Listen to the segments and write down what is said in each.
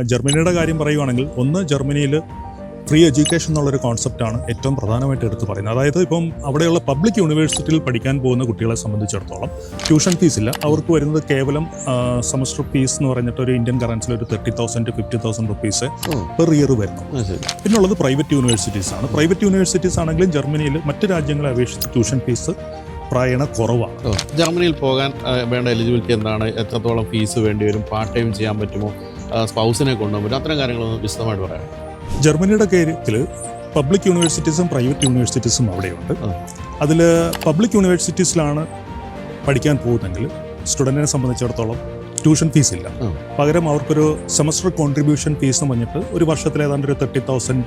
ജർമ്മനിയുടെ കാര്യം പറയുവാണെങ്കിൽ ജർമ്മനിയിൽ ഫ്രീ എഡ്യൂക്കേഷൻ എന്നുള്ളൊരു കോൺസെപ്റ്റാണ് ഏറ്റവും പ്രധാനമായിട്ട് എടുത്ത് പറയുന്നത്. അതായത് ഇപ്പം അവിടെയുള്ള പബ്ലിക് യൂണിവേഴ്സിറ്റിയിൽ പഠിക്കാൻ പോകുന്ന കുട്ടികളെ സംബന്ധിച്ചിടത്തോളം ട്യൂഷൻ ഫീസ് ഇല്ല. അവർക്ക് വരുന്നത് കേവലം സെമസ്റ്റർ ഫീസ് എന്ന് പറഞ്ഞിട്ട് ഒരു ഇന്ത്യൻ കറൻസിൽ ഒരു 30,000 to 50,000 റുപ്പീസ് പെർ ഇയർ വരുന്നു. പിന്നുള്ളത് പ്രൈവറ്റ് യൂണിവേഴ്സിറ്റീസ് ആണ്. പ്രൈവറ്റ് യൂണിവേഴ്സിറ്റീസ് ആണെങ്കിലും ജർമ്മനിയിൽ മറ്റ് രാജ്യങ്ങളെ അപേക്ഷിച്ച് ട്യൂഷൻ ഫീസ് പ്രായണ കുറവാണ്. ജർമ്മനിയിൽ പോകാൻ വേണ്ട എലിജിബിലിറ്റി എന്താണ്? എത്രത്തോളം ഫീസ് വേണ്ടി വരും? പാർട്ട് ടൈം ചെയ്യാൻ പറ്റുമോ? സ്പൗസിനെ കൊണ്ടുപോകാൻ പറ്റും? അത്തരം കാര്യങ്ങളൊന്ന് വിശദമായിട്ട് പറയാം. ജർമ്മനിയുടെ കാര്യത്തിൽ പബ്ലിക് യൂണിവേഴ്സിറ്റീസും പ്രൈവറ്റ് യൂണിവേഴ്സിറ്റീസും അവിടെയുണ്ട്. അതിൽ പബ്ലിക് യൂണിവേഴ്സിറ്റീസിലാണ് പഠിക്കാൻ പോകുന്നതെങ്കിൽ സ്റ്റുഡൻറ്റിനെ സംബന്ധിച്ചിടത്തോളം ട്യൂഷൻ ഫീസ് ഇല്ല. പകരം അവർക്കൊരു സെമസ്റ്റർ കോൺട്രിബ്യൂഷൻ ഫീസ് എന്ന് പറഞ്ഞിട്ട് ഒരു വർഷത്തിൽ ഏതാണ്ട് ഒരു 30,000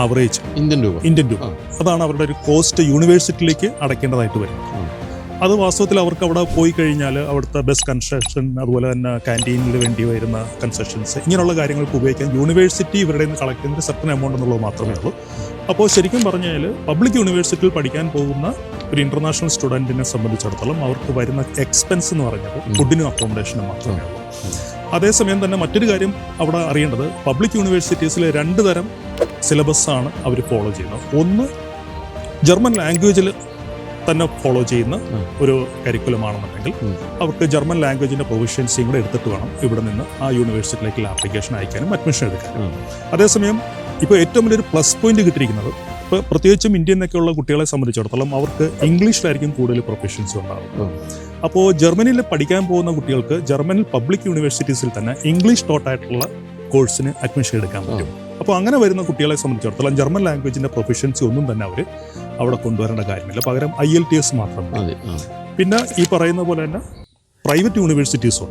ആവറേജ് ഇന്ത്യൻ രൂപ അതാണ് അവരുടെ ഒരു കോസ്റ്റ് യൂണിവേഴ്സിറ്റിയിലേക്ക് അടയ്ക്കേണ്ടതായിട്ട് വരുന്നത്. അത് വാസ്തവത്തിൽ അവർക്ക് അവിടെ പോയി കഴിഞ്ഞാൽ അവിടുത്തെ ബസ് കൺസെഷൻ, അതുപോലെ തന്നെ ക്യാൻറ്റീനിൽ വേണ്ടി വരുന്ന കൺസെഷൻസ്, ഇങ്ങനെയുള്ള കാര്യങ്ങൾക്ക് ഉപയോഗിക്കാൻ യൂണിവേഴ്സിറ്റി ഇവരുടെ നിന്ന് കളക്ട് ചെയ്യുന്ന സർട്ടൻ എമൗണ്ട് എന്നുള്ളത് മാത്രമേ ഉള്ളൂ. അപ്പോൾ ശരിക്കും പറഞ്ഞാൽ പബ്ലിക് യൂണിവേഴ്സിറ്റിയിൽ പഠിക്കാൻ പോകുന്ന ഒരു ഇൻ്റർനാഷണൽ സ്റ്റുഡൻറ്റിനെ സംബന്ധിച്ചിടത്തോളം അവർക്ക് വരുന്ന എക്സ്പെൻസ് എന്ന് പറഞ്ഞത് ഫുഡിനും അക്കോമഡേഷനും മാത്രമേ ഉള്ളൂ. അതേസമയം തന്നെ മറ്റൊരു കാര്യം അവിടെ അറിയേണ്ടത്, പബ്ലിക് യൂണിവേഴ്സിറ്റീസിൽ 2 തരം സിലബസാണ് അവർ ഫോളോ ചെയ്യുന്നത്. ഒന്ന് ജർമ്മൻ ലാംഗ്വേജിൽ തന്നെ ഫോളോ ചെയ്യുന്ന ഒരു കരിക്കുലമാണെന്നുണ്ടെങ്കിൽ അവർക്ക് ജർമ്മൻ ലാംഗ്വേജിൻ്റെ പ്രൊവിഷ്യൻസിയും കൂടെ എടുത്തിട്ട് വേണം ഇവിടെ നിന്ന് ആ യൂണിവേഴ്സിറ്റിയിലേക്കുള്ള ആപ്ലിക്കേഷൻ അയക്കാനും അഡ്മിഷൻ എടുക്കാനും. അതേസമയം ഇപ്പോൾ ഏറ്റവും വലിയൊരു പ്ലസ് പോയിന്റ് കിട്ടിയിരിക്കുന്നത്, ഇപ്പോൾ പ്രത്യേകിച്ചും ഇന്ത്യയിൽ നിന്നൊക്കെയുള്ള കുട്ടികളെ സംബന്ധിച്ചിടത്തോളം അവർക്ക് ഇംഗ്ലീഷിലായിരിക്കും കൂടുതൽ പ്രൊഫഷൻസ് ഉണ്ടാകും. അപ്പോൾ ജർമ്മനിയിൽ പഠിക്കാൻ പോകുന്ന കുട്ടികൾക്ക് ജർമ്മനിൽ പബ്ലിക് യൂണിവേഴ്സിറ്റീസിൽ തന്നെ ഇംഗ്ലീഷ് ടോട്ടായിട്ടുള്ള കോഴ്സിന് അഡ്മിഷൻ എടുക്കാൻ പറ്റും. അപ്പോൾ അങ്ങനെ വരുന്ന കുട്ടികളെ സംബന്ധിച്ചിടത്തോളം ജർമ്മൻ ലാംഗ്വേജിൻ്റെ പ്രൊഫഷൻസി ഒന്നും തന്നെ അവർ അവിടെ കൊണ്ടുവരേണ്ട കാര്യമില്ല. പകരം IELTS മാത്രം. പിന്നെ ഈ പറയുന്ന പോലെ തന്നെ പ്രൈവറ്റ് യൂണിവേഴ്സിറ്റീസും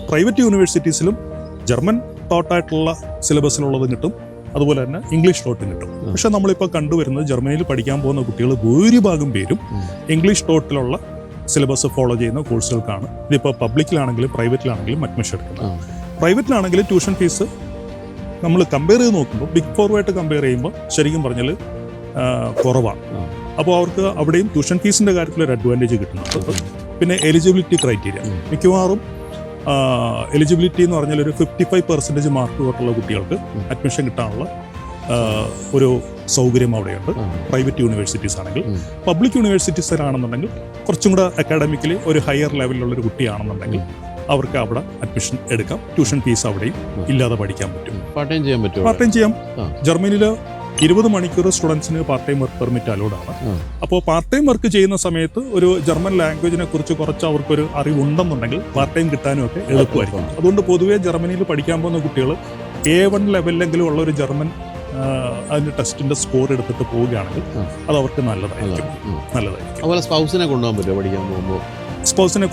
പ്രൈവറ്റ് യൂണിവേഴ്സിറ്റീസിലും ജർമ്മൻ ടോട്ടായിട്ടുള്ള സിലബസിലുള്ളതും കിട്ടും, അതുപോലെ തന്നെ ഇംഗ്ലീഷ് ടോട്ടും കിട്ടും. പക്ഷെ നമ്മളിപ്പോൾ കണ്ടുവരുന്നത് ജർമ്മനിയിൽ പഠിക്കാൻ പോകുന്ന കുട്ടികൾ ഭൂരിഭാഗം പേരും ഇംഗ്ലീഷ് ടോട്ടിലുള്ള സിലബസ് ഫോളോ ചെയ്യുന്ന കോഴ്സുകൾക്കാണ് ഇതിപ്പോൾ പബ്ലിക്കിലാണെങ്കിലും പ്രൈവറ്റിലാണെങ്കിലും അഡ്മിഷൻ എടുക്കുന്നത്. പ്രൈവറ്റിലാണെങ്കിൽ ട്യൂഷൻ ഫീസ് നമ്മൾ കമ്പയർ ചെയ്ത് നോക്കുമ്പോൾ ബിഗ് ഫോറുമായിട്ട് കമ്പയർ ചെയ്യുമ്പോൾ ശരിക്കും പറഞ്ഞാൽ കുറവാണ്. അപ്പോൾ അവർക്ക് അവിടെയും ട്യൂഷൻ ഫീസിൻ്റെ കാര്യത്തിൽ ഒരു അഡ്വാൻറ്റേജ് കിട്ടുന്നുണ്ട്. പിന്നെ എലിജിബിലിറ്റി ക്രൈറ്റീരിയ മിക്കവാറും എലിജിബിലിറ്റി എന്ന് പറഞ്ഞാൽ ഒരു 55% മാർക്ക് തൊട്ടുള്ള കുട്ടികൾക്ക് അഡ്മിഷൻ കിട്ടാനുള്ള ഒരു സൗകര്യം അവിടെയുണ്ട് പ്രൈവറ്റ് യൂണിവേഴ്സിറ്റീസ് ആണെങ്കിൽ. പബ്ലിക് യൂണിവേഴ്സിറ്റീസിലാണെന്നുണ്ടെങ്കിൽ കുറച്ചും കൂടെ അക്കാഡമിക്കലി ഒരു ഹയർ ലെവലിലുള്ളൊരു കുട്ടിയാണെന്നുണ്ടെങ്കിൽ അവർക്ക് അവിടെ അഡ്മിഷൻ എടുക്കാം. ട്യൂഷൻ ഫീസ് അവിടെയും ഇല്ലാതെ പഠിക്കാൻ പറ്റും. പാർട്ട് ടൈം ചെയ്യാൻ പറ്റും. പാർട്ട് ടൈം ചെയ്യാം. ജർമ്മനിയിൽ 20 മണിക്കൂർ സ്റ്റുഡൻസിന് പാർട്ട് ടൈം വർക്ക് പെർമിറ്റ് അലൗഡാണ്. അപ്പോൾ പാർട്ട് ടൈം വർക്ക് ചെയ്യുന്ന സമയത്ത് ഒരു ജർമ്മൻ ലാംഗ്വേജിനെ കുറിച്ച് കുറച്ച് അവർക്കൊരു അറിവുണ്ടെന്നുണ്ടെങ്കിൽ പാർട്ട് ടൈം കിട്ടാനും ഒക്കെ എളുപ്പമായിരിക്കും. അതുകൊണ്ട് പൊതുവേ ജർമ്മനിയിൽ പഠിക്കാൻ പോകുന്ന കുട്ടികൾ A1 ലെവലിലെങ്കിലും ഉള്ള ഒരു ജർമ്മൻ അതിൻ്റെ ടെസ്റ്റിൻ്റെ സ്കോർ എടുത്തിട്ട് പോവുകയാണെങ്കിൽ അത് അവർക്ക് നല്ലതായിരിക്കും. അതുപോലെ സ്പൗസിനെ കൊണ്ടുപോകാൻ പറ്റുമോ പഠിക്കാൻ പോകുമ്പോൾ? സ്പൗസിനെ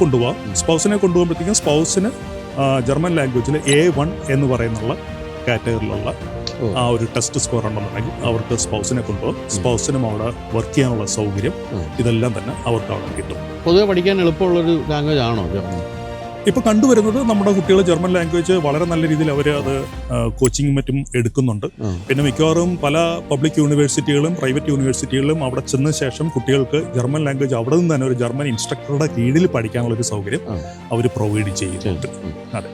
കൊണ്ടുപോകുമ്പോഴത്തേക്കും സ്പൗസിന് ജർമ്മൻ ലാംഗ്വേജിൽ A1 എന്ന് പറയുന്നുള്ള കാറ്റഗറിയിലുള്ള ആ ഒരു ടെസ്റ്റ് സ്കോർ ഉണ്ടെന്നുണ്ടെങ്കിൽ അവർക്ക് സ്പൗസിനെ കൊണ്ടുപോകും. സ്പൗസിനും അവിടെ വർക്ക് ചെയ്യാനുള്ള സൗകര്യം ഇതെല്ലാം തന്നെ അവർക്ക് അവിടെ കിട്ടും. പൊതുവെ പഠിക്കാൻ എളുപ്പമുള്ളൊരു ലാംഗ്വേജ് ആണോ ജർമ്മൻ? ഇപ്പോൾ കണ്ടുവരുന്നത് നമ്മുടെ കുട്ടികൾ ജർമ്മൻ ലാംഗ്വേജ് വളരെ നല്ല രീതിയിൽ അവർ അത് കോച്ചിങ്ങും മറ്റും എടുക്കുന്നുണ്ട്. പിന്നെ മിക്കവാറും പല പബ്ലിക് യൂണിവേഴ്സിറ്റികളും പ്രൈവറ്റ് യൂണിവേഴ്സിറ്റികളിലും അവിടെ ചെന്ന ശേഷം കുട്ടികൾക്ക് ജർമ്മൻ ലാംഗ്വേജ് അവിടെ നിന്ന് തന്നെ ഒരു ജർമ്മൻ ഇൻസ്ട്രക്ടറുടെ കീഴിൽ പഠിക്കാനുള്ളൊരു സൗകര്യം അവർ പ്രൊവൈഡ് ചെയ്യുന്നുണ്ട്. അതെ.